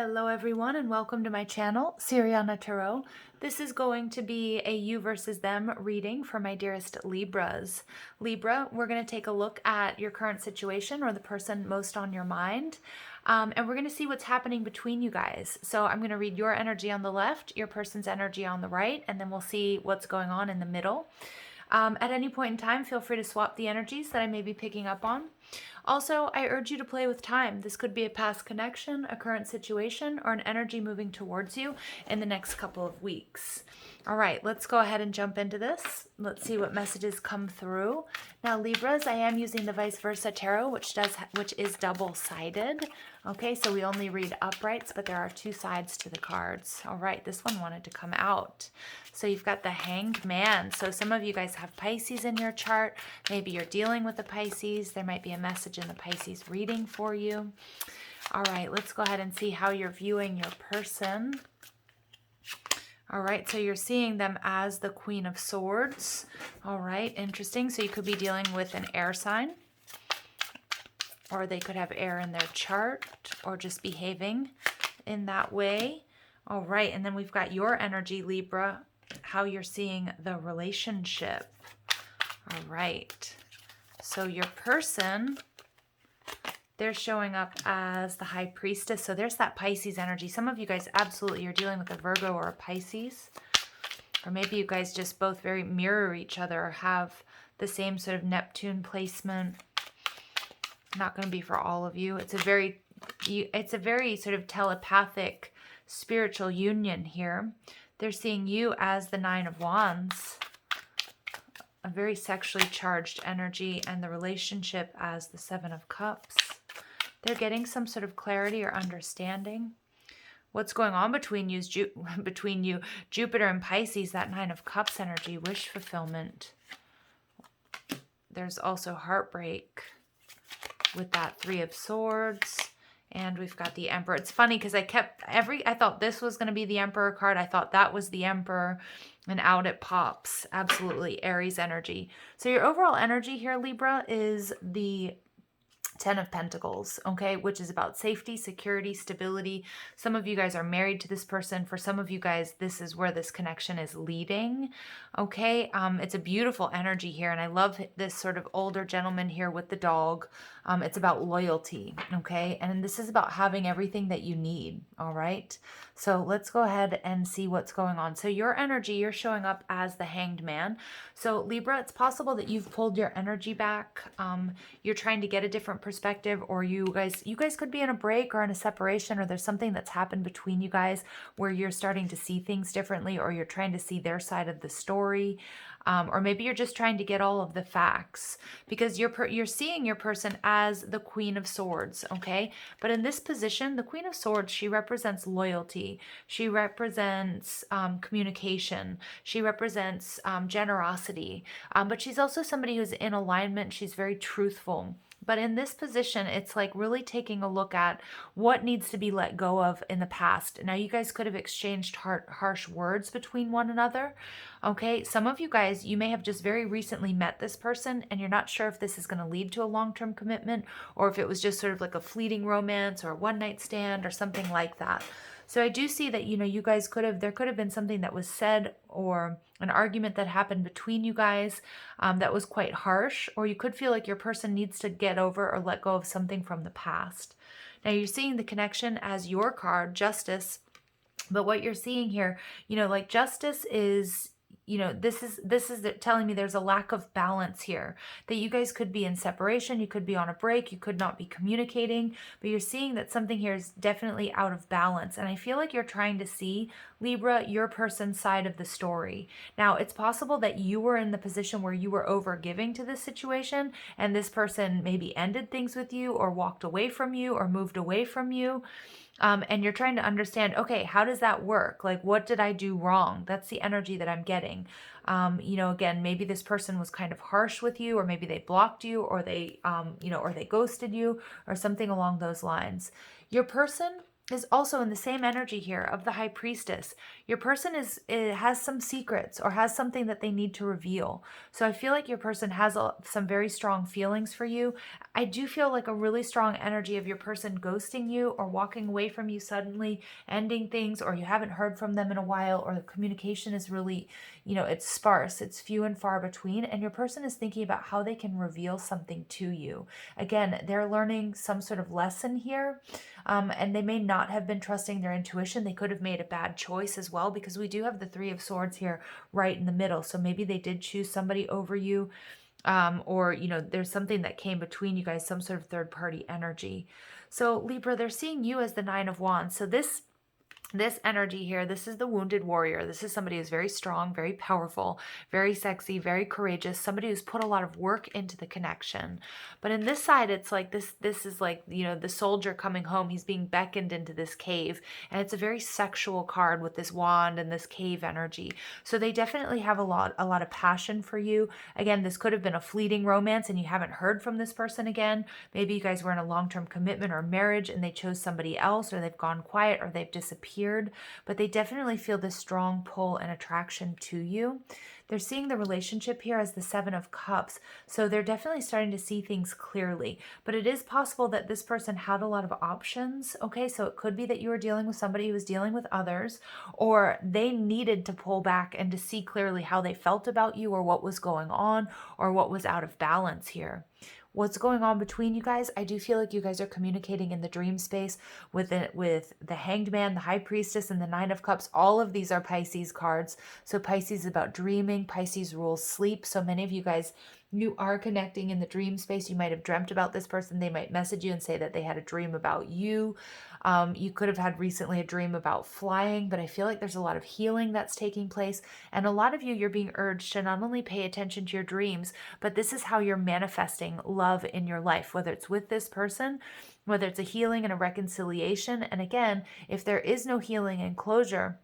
Hello everyone and welcome to my channel, Siriana Tarot. This is going to be a you versus them reading for my dearest Libras. Libra, we're going to take a look at your current situation or the person most on your mind. And we're going to see what's happening between you guys. So I'm going to read your energy on the left, your person's energy on the right, and then we'll see what's going on in the middle. At any point in time, feel free to swap the energies that I may be picking up on. Also, I urge you to play with time. This could be a past connection, a current situation, or an energy moving towards you in the next couple of weeks. All right, let's go ahead and jump into this. Let's see what messages come through. Now, Libras, I am using the vice versa tarot, which is double-sided. Okay, so we only read uprights, but there are two sides to the cards. All right, this one wanted to come out. So you've got the Hanged Man. So some of you guys have Pisces in your chart. Maybe you're dealing with the Pisces. There might be a message in the Pisces reading for you. All right, let's go ahead and see how you're viewing your person. All right, so you're seeing them as the Queen of Swords. All right, interesting. So you could be dealing with an air sign, or they could have air in their chart, or just behaving in that way. All right, and then we've got your energy, Libra, how you're seeing the relationship. All right, so your person, they're showing up as the High Priestess. So there's that Pisces energy. Some of you guys absolutely are dealing with a Virgo or a Pisces. Or maybe you guys just both very mirror each other or have the same sort of Neptune placement. Not going to be for all of you. It's a very sort of telepathic spiritual union here. They're seeing you as the Nine of Wands, a very sexually charged energy, and the relationship as the Seven of Cups. They're getting some sort of clarity or understanding. What's going on between you, Jupiter and Pisces, that Nine of Cups energy, wish fulfillment. There's also heartbreak with that Three of Swords. And we've got the Emperor. It's funny because I thought this was going to be the Emperor card. I thought that was the Emperor. And out it pops. Absolutely. Aries energy. So your overall energy here, Libra, is the Ten of Pentacles, okay, which is about safety, security, stability. Some of you guys are married to this person. For some of you guys, this is where this connection is leading, okay? It's a beautiful energy here, and I love this sort of older gentleman here with the dog. It's about loyalty, okay? And this is about having everything that you need, all right? So let's go ahead and see what's going on. So your energy, you're showing up as the Hanged Man. So Libra, it's possible that you've pulled your energy back. You're trying to get a different perspective, or you guys could be in a break or in a separation, or there's something that's happened between you guys where you're starting to see things differently, or you're trying to see their side of the story. Or maybe you're just trying to get all of the facts, because you're seeing your person as the Queen of Swords, okay? But in this position, the Queen of Swords, she represents loyalty. She represents communication. She represents generosity. But she's also somebody who's in alignment. She's very truthful. But in this position, it's like really taking a look at what needs to be let go of in the past. Now, you guys could have exchanged harsh words between one another. Okay, some of you guys, you may have just very recently met this person and you're not sure if this is going to lead to a long-term commitment, or if it was just sort of like a fleeting romance or a one-night stand or something like that. So I do see that, you guys there could have been something that was said, or an argument that happened between you guys that was quite harsh, or you could feel like your person needs to get over or let go of something from the past. Now you're seeing the connection as your card, Justice, but what you're seeing here, like Justice is, this is telling me there's a lack of balance here, that you guys could be in separation, you could be on a break, you could not be communicating, but you're seeing that something here is definitely out of balance. And I feel like you're trying to see, Libra, your person's side of the story. Now, it's possible that you were in the position where you were overgiving to this situation, and this person maybe ended things with you, or walked away from you, or moved away from you. And you're trying to understand, okay, how does that work? Like, what did I do wrong? That's the energy that I'm getting. Again, maybe this person was kind of harsh with you, or maybe they blocked you, or they, or they ghosted you, or something along those lines. Your person, is also in the same energy here of the High Priestess. Your person has some secrets or has something that they need to reveal. So I feel like your person has some very strong feelings for you. I do feel like a really strong energy of your person ghosting you or walking away from you suddenly, ending things, or you haven't heard from them in a while, or the communication is really, it's sparse, it's few and far between, and your person is thinking about how they can reveal something to you. Again, they're learning some sort of lesson here. And they may not have been trusting their intuition. They could have made a bad choice as well, because we do have the Three of Swords here right in the middle. So maybe they did choose somebody over you, or, there's something that came between you guys, some sort of third party energy. So Libra, they're seeing you as the Nine of Wands. So this energy here, this is the wounded warrior. This is somebody who's very strong, very powerful, very sexy, very courageous, somebody who's put a lot of work into the connection. But in this side, it's like this is like, the soldier coming home. He's being beckoned into this cave, and it's a very sexual card with this wand and this cave energy. So they definitely have a lot of passion for you. Again, this could have been a fleeting romance and you haven't heard from this person again. Maybe you guys were in a long-term commitment or marriage and they chose somebody else, or they've gone quiet, or they've disappeared. But they definitely feel this strong pull and attraction to you. They're seeing the relationship here as the Seven of Cups. So they're definitely starting to see things clearly. But it is possible that this person had a lot of options. Okay, so it could be that you were dealing with somebody who was dealing with others, or they needed to pull back and to see clearly how they felt about you, or what was going on, or what was out of balance here. What's going on between you guys? I do feel like you guys are communicating in the dream space with the Hanged Man, the High Priestess, and the Nine of Cups. All of these are Pisces cards. So Pisces is about dreaming. Pisces rules sleep. So many of you guys, you are connecting in the dream space. You might have dreamt about this person. They might message you and say that they had a dream about you. You could have had recently a dream about flying, but I feel like there's a lot of healing that's taking place. And a lot of you, you're being urged to not only pay attention to your dreams, but this is how you're manifesting love in your life, whether it's with this person, whether it's a healing and a reconciliation. And again, if there is no healing and closure,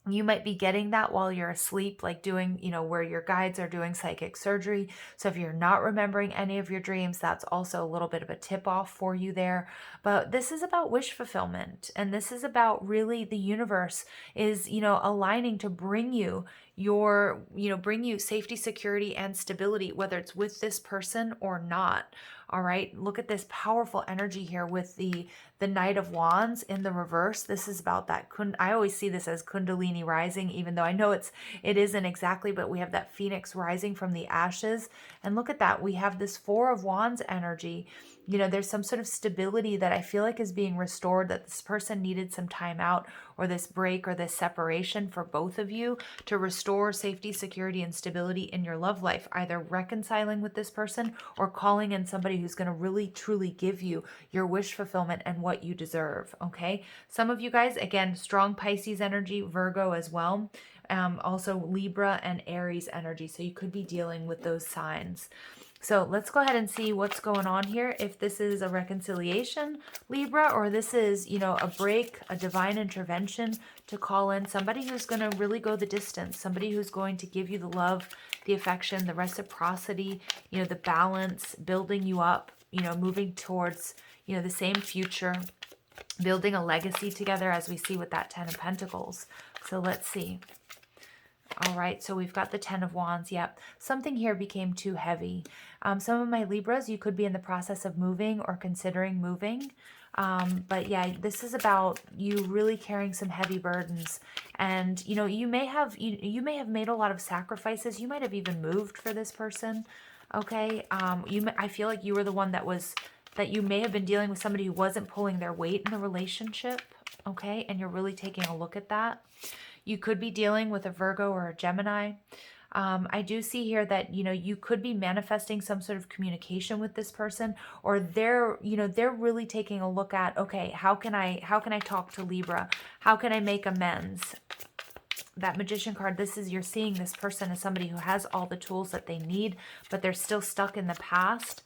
you might be getting that while you're asleep, like doing, where your guides are doing psychic surgery. So if you're not remembering any of your dreams, that's also a little bit of a tip off for you there. But this is about wish fulfillment. And this is about really the universe is, aligning to bring you bring you safety, security, and stability, whether it's with this person or not. All right. Look at this powerful energy here with the Knight of Wands in the reverse. This is about that. I always see this as Kundalini rising, even though I know it isn't exactly, but we have that Phoenix rising from the ashes. And look at that. We have this Four of Wands energy. There's some sort of stability that I feel like is being restored, that this person needed some time out, or this break, or this separation for both of you to restore safety, security, and stability in your love life, either reconciling with this person or calling in somebody who's going to really, truly give you your wish fulfillment and what you deserve. Okay. Some of you guys, again, strong Pisces energy, Virgo as well. Also Libra and Aries energy. So you could be dealing with those signs. So let's go ahead and see what's going on here. If this is a reconciliation, Libra, or this is, a break, a divine intervention to call in somebody who's going to really go the distance, somebody who's going to give you the love, the affection, the reciprocity, the balance, building you up, moving towards, the same future, building a legacy together, as we see with that Ten of Pentacles. So let's see. All right, so we've got the Ten of Wands. Yep, something here became too heavy. Some of my Libras, you could be in the process of moving or considering moving. But yeah, this is about you really carrying some heavy burdens. And, you may have made a lot of sacrifices. You might have even moved for this person. Okay. I feel like you were the one that you may have been dealing with somebody who wasn't pulling their weight in the relationship. Okay. And you're really taking a look at that. You could be dealing with a Virgo or a Gemini. I do see here that, you could be manifesting some sort of communication with this person, or they're really taking a look at, okay, how can I talk to Libra? How can I make amends? That Magician card, you're seeing this person as somebody who has all the tools that they need, but they're still stuck in the past.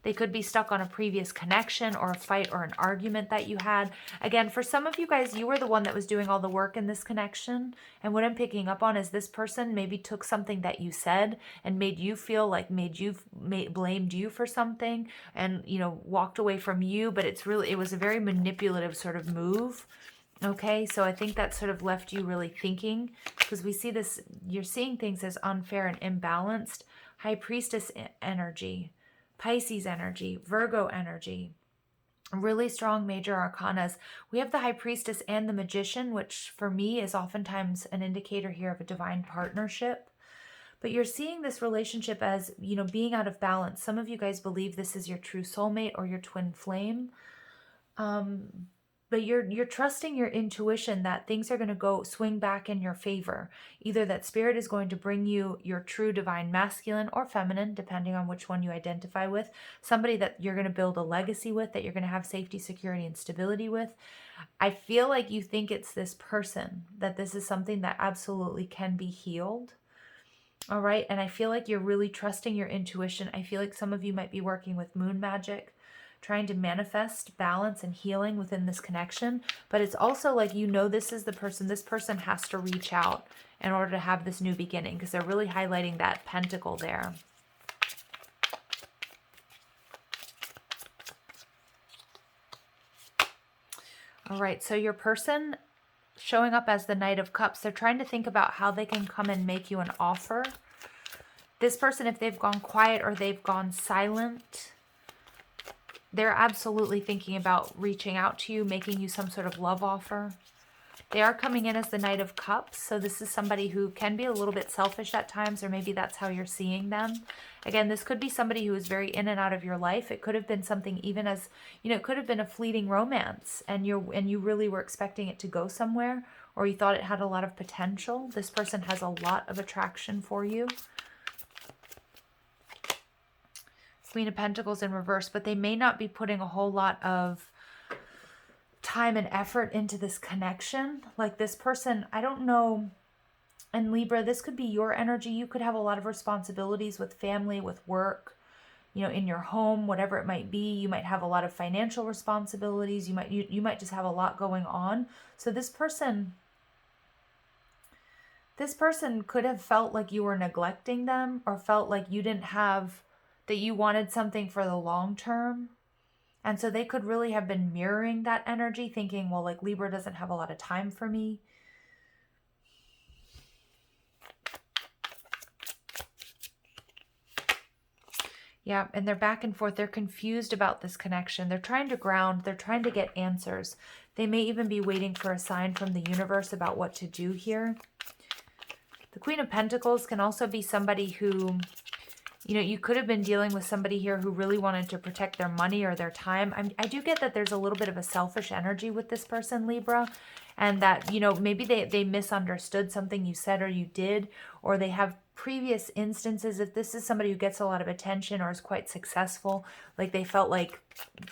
They could be stuck on a previous connection or a fight or an argument that you had. Again, for some of you guys, you were the one that was doing all the work in this connection. And what I'm picking up on is this person maybe took something that you said and made you feel like blamed you for something and, you know, walked away from you. But it was a very manipulative sort of move. Okay, so I think that sort of left you really thinking, because we see this, you're seeing things as unfair and imbalanced. High Priestess energy, Pisces energy, Virgo energy, really strong major arcanas. We have the High Priestess and the Magician, which for me is oftentimes an indicator here of a divine partnership. But you're seeing this relationship as, you know, being out of balance. Some of you guys believe this is your true soulmate or your twin flame. But you're trusting your intuition that things are going to go swing back in your favor. Either that spirit is going to bring you your true divine masculine or feminine, depending on which one you identify with. Somebody that you're going to build a legacy with, that you're going to have safety, security, and stability with. I feel like you think it's this person, that this is something that absolutely can be healed. All right. And I feel like you're really trusting your intuition. I feel like some of you might be working with moon magic, trying to manifest balance and healing within this connection. But it's also like, you know, this is the person. This person has to reach out in order to have this new beginning, because they're really highlighting that pentacle there. All right, so your person showing up as the Knight of Cups, they're trying to think about how they can come and make you an offer. This person, if they've gone quiet or they've gone silent, they're absolutely thinking about reaching out to you, making you some sort of love offer. They are coming in as the Knight of Cups, so this is somebody who can be a little bit selfish at times, or maybe that's how you're seeing them. Again, this could be somebody who is very in and out of your life. It could have been something even as, you know, it could have been a fleeting romance, and you really were expecting it to go somewhere, or you thought it had a lot of potential. This person has a lot of attraction for you. Queen of Pentacles in reverse, but they may not be putting a whole lot of time and effort into this connection. Like this person, I don't know. And Libra, this could be your energy. You could have a lot of responsibilities with family, with work, you know, in your home, whatever it might be. You might have a lot of financial responsibilities. You might just have a lot going on. So this person could have felt like you were neglecting them, or felt like you didn't have, that you wanted something for the long term. And so they could really have been mirroring that energy, thinking, well, like Libra doesn't have a lot of time for me. Yeah, and they're back and forth. They're confused about this connection. They're trying to ground. They're trying to get answers. They may even be waiting for a sign from the universe about what to do here. The Queen of Pentacles can also be somebody who, you know, you could have been dealing with somebody here who really wanted to protect their money or their time. I do get that there's a little bit of a selfish energy with this person, Libra, and that, you know, maybe they misunderstood something you said or you did, or they have previous instances. If this is somebody who gets a lot of attention or is quite successful, like they felt like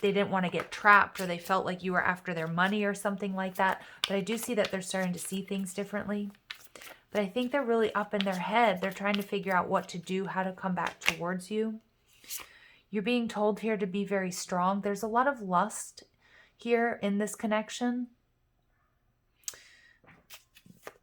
they didn't want to get trapped, or they felt like you were after their money or something like that. But I do see that they're starting to see things differently. But I think they're really up in their head. They're trying to figure out what to do, how to come back towards you. You're being told here to be very strong. There's a lot of lust here in this connection.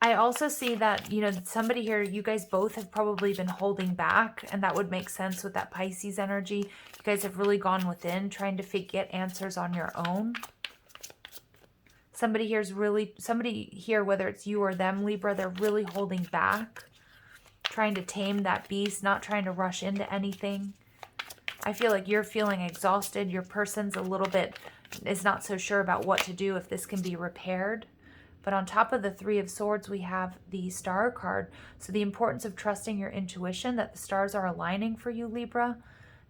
I also see that, you know, somebody here, you guys both have probably been holding back, and that would make sense with that Pisces energy. You guys have really gone within, trying to get answers on your own. Somebody here, whether it's you or them, Libra, they're really holding back, trying to tame that beast, not trying to rush into anything. I feel like you're feeling exhausted. Your person's is not so sure about what to do, if this can be repaired. But on top of the Three of Swords, we have the Star card. So the importance of trusting your intuition, that the stars are aligning for you, Libra.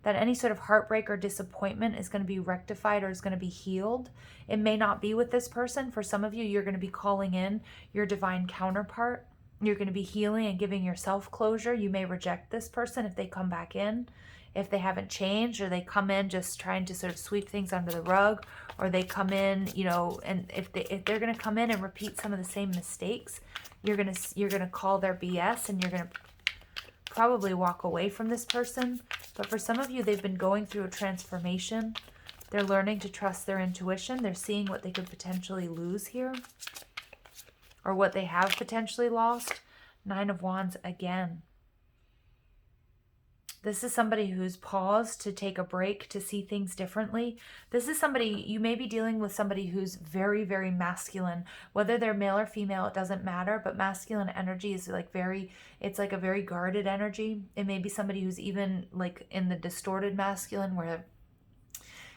That any sort of heartbreak or disappointment is going to be rectified or is going to be healed. It may not be with this person. For some of you, you're going to be calling in your divine counterpart. You're going to be healing and giving yourself closure. You may reject this person if they come back in, if they haven't changed, or they come in just trying to sort of sweep things under the rug, or they come in, you know, and if they're going to come in and repeat some of the same mistakes, you're going to call their BS, and you're going to probably walk away from this person. But for some of you, they've been going through a transformation. They're learning to trust their intuition. They're seeing what they could potentially lose here, or what they have potentially lost. 9 of Wands again. This is somebody who's paused to take a break, to see things differently. This is somebody, you may be dealing with somebody who's very, very masculine. Whether they're male or female, it doesn't matter. But masculine energy is like it's like a very guarded energy. It may be somebody who's even like in the distorted masculine, where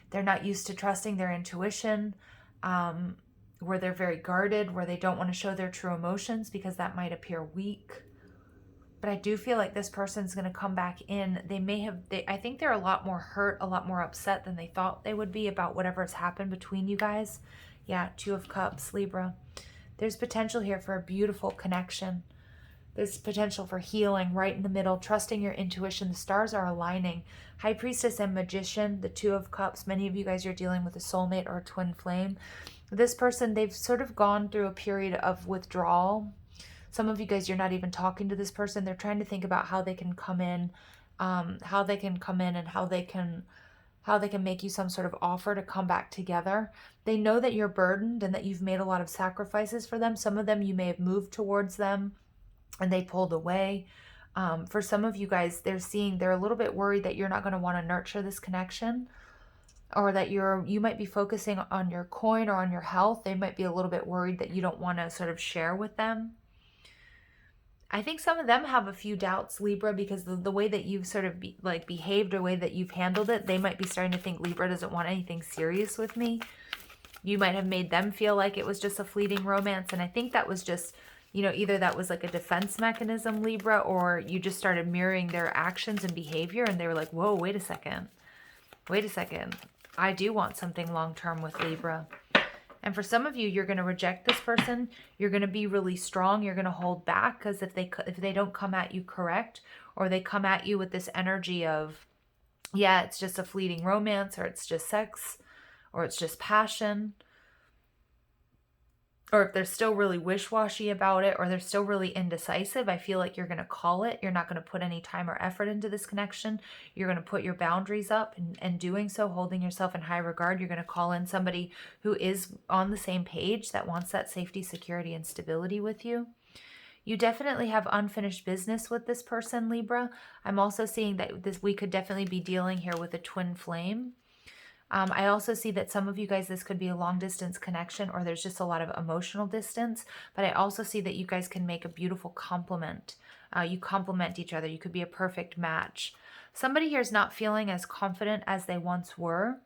they're not used to trusting their intuition, where they're very guarded, where they don't want to show their true emotions because that might appear weak. But I do feel like this person's going to come back in. I think they're a lot more hurt, a lot more upset than they thought they would be about whatever has happened between you guys. Yeah, 2 of Cups, Libra. There's potential here for a beautiful connection. There's potential for healing right in the middle, trusting your intuition. The stars are aligning. High Priestess and Magician, the 2 of Cups. Many of you guys are dealing with a soulmate or a twin flame. This person, they've sort of gone through a period of withdrawal. Some of you guys, you're not even talking to this person. They're trying to think about how they can come in, and how they can make you some sort of offer to come back together. They know that you're burdened and that you've made a lot of sacrifices for them. Some of them, you may have moved towards them and they pulled away. For some of you guys, they're a little bit worried that you're not going to want to nurture this connection, or that you might be focusing on your coin or on your health. They might be a little bit worried that you don't want to sort of share with them. I think some of them have a few doubts, Libra, because the way that you've sort of behaved, or the way that you've handled it, they might be starting to think Libra doesn't want anything serious with me. You might have made them feel like it was just a fleeting romance. And I think that was just, either that was like a defense mechanism, Libra, or you just started mirroring their actions and behavior. And they were like, whoa, wait a second. I do want something long-term with Libra. And for some of you, you're going to reject this person. You're going to be really strong. You're going to hold back, because if they don't come at you correct, or they come at you with this energy of, yeah, it's just a fleeting romance, or it's just sex, or it's just passion, or if they're still really wish-washy about it, or they're still really indecisive, I feel like you're going to call it. You're not going to put any time or effort into this connection. You're going to put your boundaries up, and doing so, holding yourself in high regard, you're going to call in somebody who is on the same page, that wants that safety, security, and stability with you. You definitely have unfinished business with this person, Libra. I'm also seeing that we could definitely be dealing here with a twin flame. I also see that some of you guys, this could be a long distance connection, or there's just a lot of emotional distance. But I also see that you guys can make a beautiful complement. You complement each other. You could be a perfect match. Somebody here is not feeling as confident as they once were.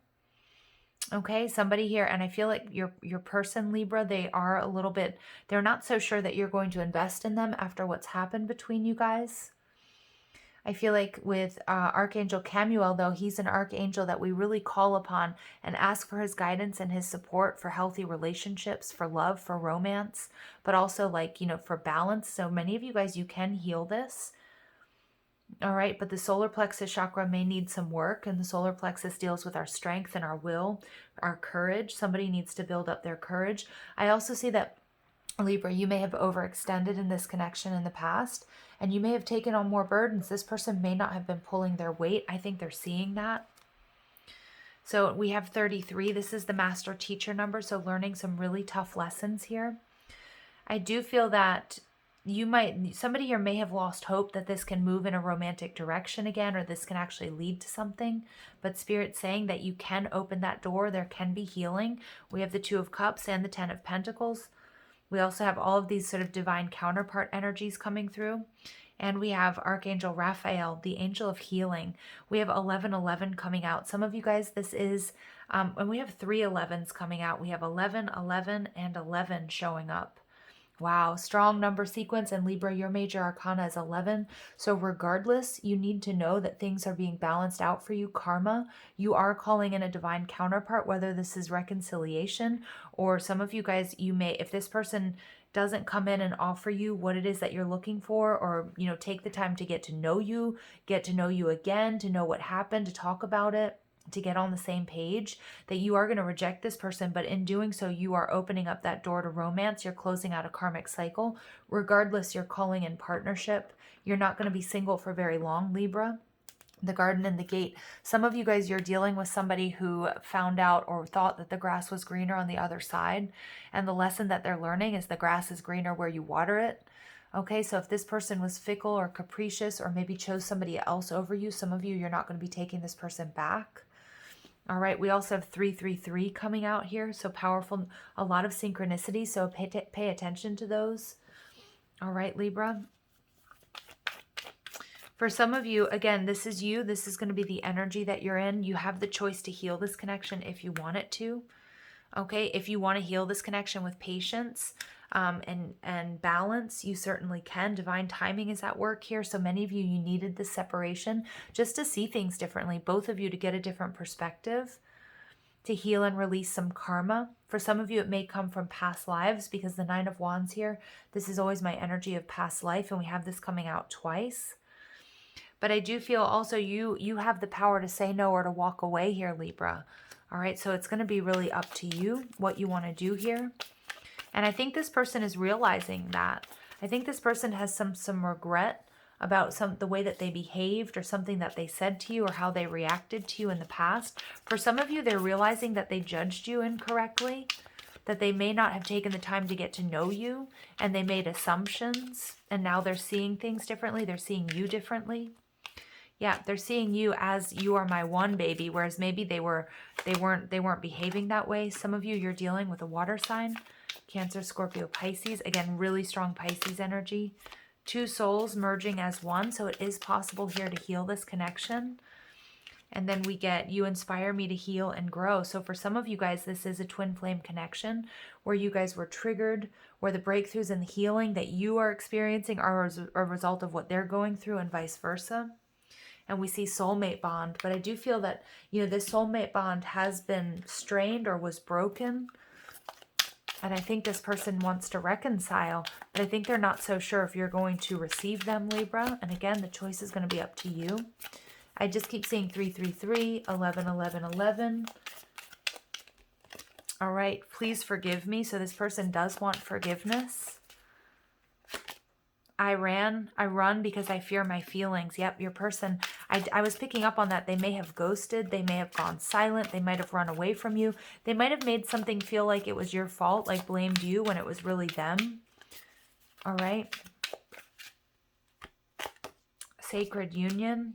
Okay, somebody here, and I feel like your person, Libra, they're not so sure that you're going to invest in them after what's happened between you guys. I feel like with Archangel Camuel, though, he's an archangel that we really call upon and ask for his guidance and his support for healthy relationships, for love, for romance, but also for balance. So many of you guys, you can heal this. All right, but the solar plexus chakra may need some work, and the solar plexus deals with our strength and our will, our courage. Somebody needs to build up their courage. I also see that, Libra, you may have overextended in this connection in the past, and you may have taken on more burdens. This person may not have been pulling their weight. I think they're seeing that. So we have 33. This is the master teacher number, so learning some really tough lessons here. I do feel that somebody here may have lost hope that this can move in a romantic direction again, or this can actually lead to something. But Spirit's saying that you can open that door. There can be healing. We have the 2 of Cups and the 10 of Pentacles. We also have all of these sort of divine counterpart energies coming through. And we have Archangel Raphael, the angel of healing. We have 1111 coming out. Some of you guys, this is, and we have 3 11s coming out. We have 11, 11, and 11 showing up. Wow, strong number sequence. And Libra, your major arcana is 11. So regardless, you need to know that things are being balanced out for you. Karma, you are calling in a divine counterpart, whether this is reconciliation, or some of you guys, if this person doesn't come in and offer you what it is that you're looking for, or, take the time to get to know you again, to know what happened, to talk about it. to get on the same page, that you are going to reject this person, but in doing so, you are opening up that door to romance. You're closing out a karmic cycle. Regardless, you're calling in partnership. You're not going to be single for very long, Libra. The garden and the gate. Some of you guys, you're dealing with somebody who found out or thought that the grass was greener on the other side. And the lesson that they're learning is the grass is greener where you water it. Okay, so if this person was fickle or capricious or maybe chose somebody else over you, some of you, you're not going to be taking this person back. All right, we also have 333 coming out here. So powerful, a lot of synchronicity. So pay attention to those. All right, Libra. For some of you, again, this is you. This is going to be the energy that you're in. You have the choice to heal this connection if you want it to. Okay, if you want to heal this connection with patience and balance, you certainly can. Divine timing is at work here. So many of you, you needed this separation just to see things differently. Both of you to get a different perspective, to heal and release some karma. For some of you, it may come from past lives because the Nine of Wands here, this is always my energy of past life, and we have this coming out twice. But I do feel also you have the power to say no or to walk away here, Libra. All right, so it's going to be really up to you what you want to do here. And I think this person is realizing that. I think this person has some regret about the way that they behaved or something that they said to you or how they reacted to you in the past. For some of you, they're realizing that they judged you incorrectly, that they may not have taken the time to get to know you, and they made assumptions, and now they're seeing things differently. They're seeing you differently. Yeah, they're seeing you as you are my one, baby, whereas maybe they weren't behaving that way. Some of you, you're dealing with a water sign, Cancer, Scorpio, Pisces. Again, really strong Pisces energy. Two souls merging as one, so it is possible here to heal this connection. And then we get, you inspire me to heal and grow. So for some of you guys, this is a twin flame connection where you guys were triggered, where the breakthroughs and the healing that you are experiencing are a result of what they're going through and vice versa. And we see soulmate bond, but I do feel that, you know, this soulmate bond has been strained or was broken. And I think this person wants to reconcile, but I think they're not so sure if you're going to receive them, Libra. And again, the choice is going to be up to you. I just keep seeing 333, 11, 11, 11. All right, please forgive me. So this person does want forgiveness. I run because I fear my feelings. Yep, your person, I was picking up on that. They may have ghosted. They may have gone silent. They might have run away from you. They might have made something feel like it was your fault, like blamed you when it was really them. All right. Sacred union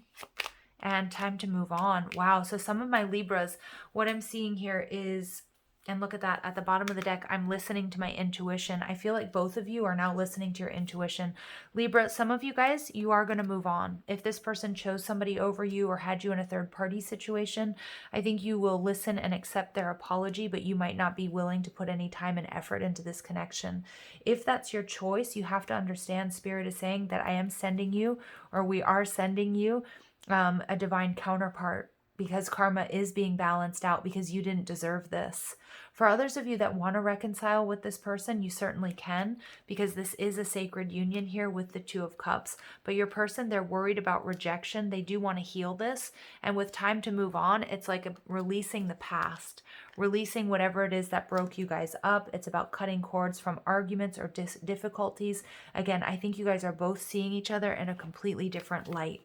and time to move on. Wow. So some of my Libras, what I'm seeing here is, and look at that, at the bottom of the deck, I'm listening to my intuition. I feel like both of you are now listening to your intuition. Libra, some of you guys, you are going to move on. If this person chose somebody over you or had you in a third party situation, I think you will listen and accept their apology, but you might not be willing to put any time and effort into this connection. If that's your choice, you have to understand Spirit is saying that I am sending you, or we are sending you, a divine counterpart, because karma is being balanced out because you didn't deserve this. For others of you that want to reconcile with this person, you certainly can, because this is a sacred union here with the Two of Cups. But your person, they're worried about rejection. They do want to heal this. And with time to move on, it's like releasing the past, releasing whatever it is that broke you guys up. It's about cutting cords from arguments or difficulties. Again, I think you guys are both seeing each other in a completely different light.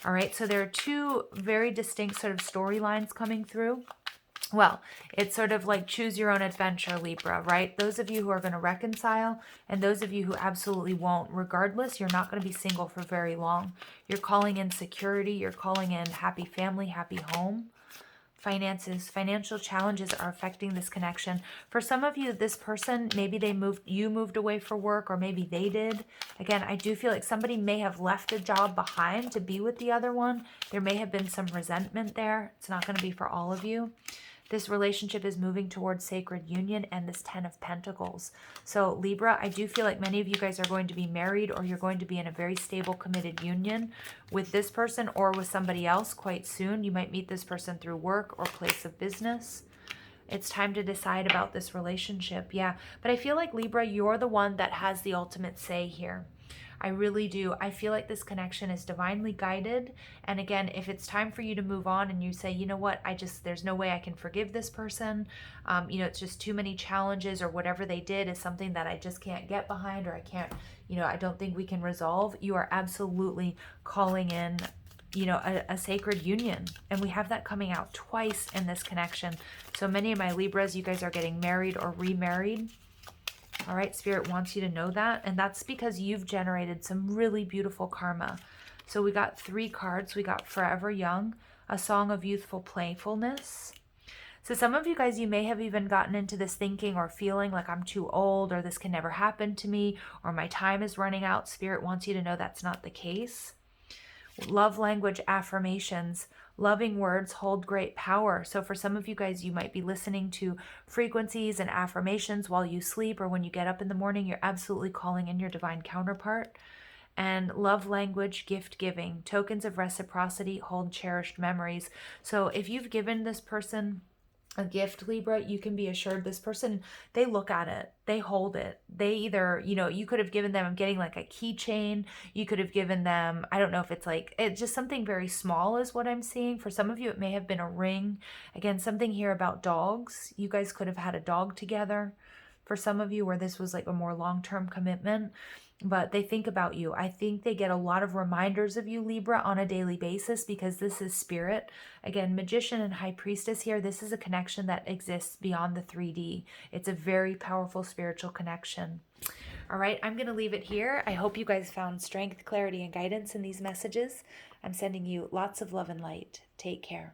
All right, so there are two very distinct sort of storylines coming through. Well, it's sort of like choose your own adventure, Libra, right? Those of you who are going to reconcile and those of you who absolutely won't. Regardless, you're not going to be single for very long. You're calling in security. You're calling in happy family, happy home. Finances, financial challenges are affecting this connection. For some of you, this person, maybe you moved away for work, or maybe they did. Again, I do feel like somebody may have left a job behind to be with the other one. There may have been some resentment there. It's not going to be for all of you. This relationship is moving towards sacred union and this 10 of Pentacles. So Libra, I do feel like many of you guys are going to be married, or you're going to be in a very stable, committed union with this person or with somebody else quite soon. You might meet this person through work or place of business. It's time to decide about this relationship. Yeah, but I feel like Libra, you're the one that has the ultimate say here. I really do. I feel like this connection is divinely guided. And again, if it's time for you to move on and you say, you know what, there's no way I can forgive this person. It's just too many challenges, or whatever they did is something that I just can't get behind, or I can't, I don't think we can resolve. You are absolutely calling in, a sacred union. And we have that coming out twice in this connection. So many of my Libras, you guys are getting married or remarried. All right, Spirit wants you to know that. And that's because you've generated some really beautiful karma. So we got 3 cards. We got Forever Young, a song of youthful playfulness. So some of you guys, you may have even gotten into this thinking or feeling like I'm too old, or this can never happen to me, or my time is running out. Spirit wants you to know that's not the case. Love language affirmations. Loving words hold great power. So for some of you guys, you might be listening to frequencies and affirmations while you sleep, or when you get up in the morning. You're absolutely calling in your divine counterpart. And love language, gift giving. Tokens of reciprocity hold cherished memories. So if you've given this person a gift, Libra, you can be assured this person, they look at it, they hold it. They either, you could have given them, I'm getting like a keychain. You could have given them, I don't know if it's just something very small is what I'm seeing. For some of you, it may have been a ring. Again, something here about dogs. You guys could have had a dog together. For some of you, where this was like a more long-term commitment. But they think about you. I think they get a lot of reminders of you, Libra, on a daily basis, because this is spirit. Again, Magician and High Priestess here. This is a connection that exists beyond the 3D. It's a very powerful spiritual connection. All right, I'm going to leave it here. I hope you guys found strength, clarity, and guidance in these messages. I'm sending you lots of love and light. Take care.